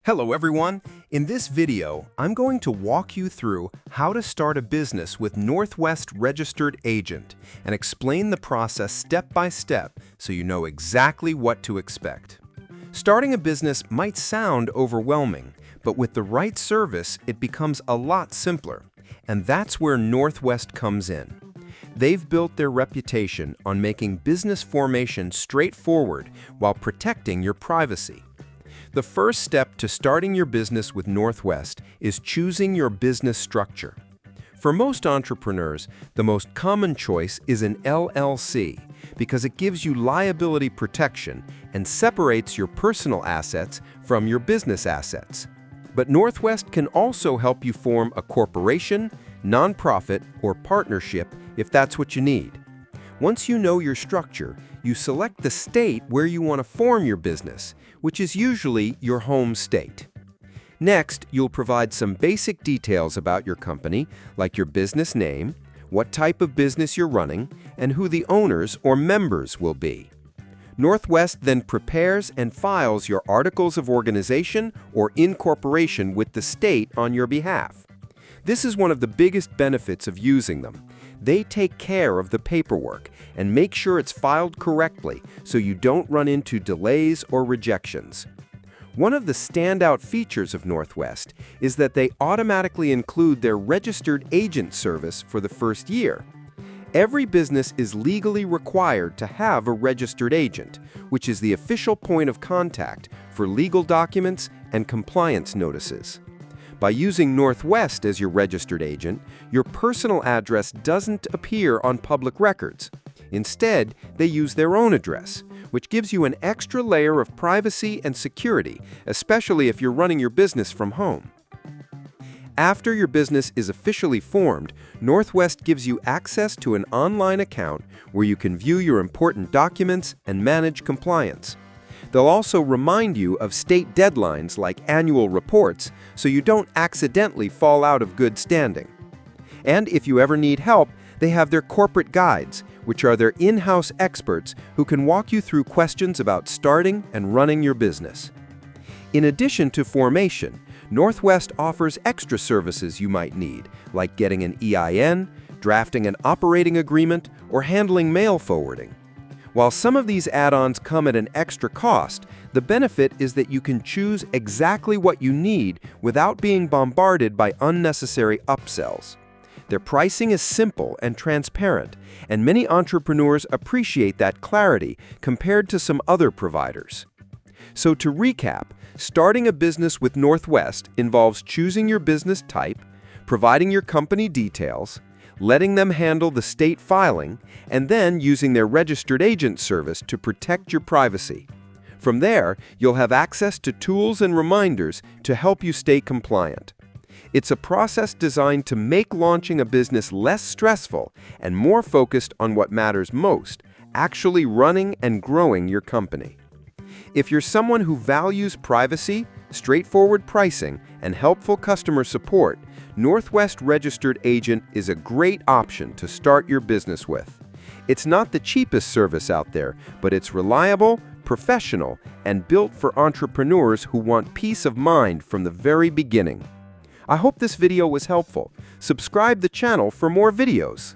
Hello everyone! In this video, I'm going to walk you through how to start a business with Northwest Registered Agent and explain the process step by step so you know exactly what to expect. Starting a business might sound overwhelming, but with the right service, it becomes a lot simpler. And that's where Northwest comes in. They've built their reputation on making business formation straightforward while protecting your privacy. The first step to starting your business with Northwest is choosing your business structure. For most entrepreneurs, the most common choice is an LLC because it gives you liability protection and separates your personal assets from your business assets. But Northwest can also help you form a corporation, nonprofit, or partnership if that's what you need. Once you know your structure, you select the state where you want to form your business, which is usually your home state. Next, you'll provide some basic details about your company, like your business name, what type of business you're running, and who the owners or members will be. Northwest then prepares and files your articles of organization or incorporation with the state on your behalf. This is one of the biggest benefits of using them. They take care of the paperwork and make sure it's filed correctly so you don't run into delays or rejections. One of the standout features of Northwest is that they automatically include their registered agent service for the first year. Every business is legally required to have a registered agent, which is the official point of contact for legal documents and compliance notices. By using Northwest as your registered agent, your personal address doesn't appear on public records. Instead, they use their own address, which gives you an extra layer of privacy and security, especially if you're running your business from home. After your business is officially formed, Northwest gives you access to an online account where you can view your important documents and manage compliance. They'll also remind you of state deadlines like annual reports so you don't accidentally fall out of good standing. And if you ever need help, they have their corporate guides, which are their in-house experts who can walk you through questions about starting and running your business. In addition to formation, Northwest offers extra services you might need, like getting an EIN, drafting an operating agreement, or handling mail forwarding. While some of these add-ons come at an extra cost, the benefit is that you can choose exactly what you need without being bombarded by unnecessary upsells. Their pricing is simple and transparent, and many entrepreneurs appreciate that clarity compared to some other providers. So to recap, starting a business with Northwest involves choosing your business type, providing your company details, letting them handle the state filing, and then using their registered agent service to protect your privacy. From there, you'll have access to tools and reminders to help you stay compliant. It's a process designed to make launching a business less stressful and more focused on what matters most, actually running and growing your company. If you're someone who values privacy, straightforward pricing, and helpful customer support, Northwest Registered Agent is a great option to start your business with. It's not the cheapest service out there, but it's reliable, professional, and built for entrepreneurs who want peace of mind from the very beginning. I hope this video was helpful. Subscribe the channel for more videos.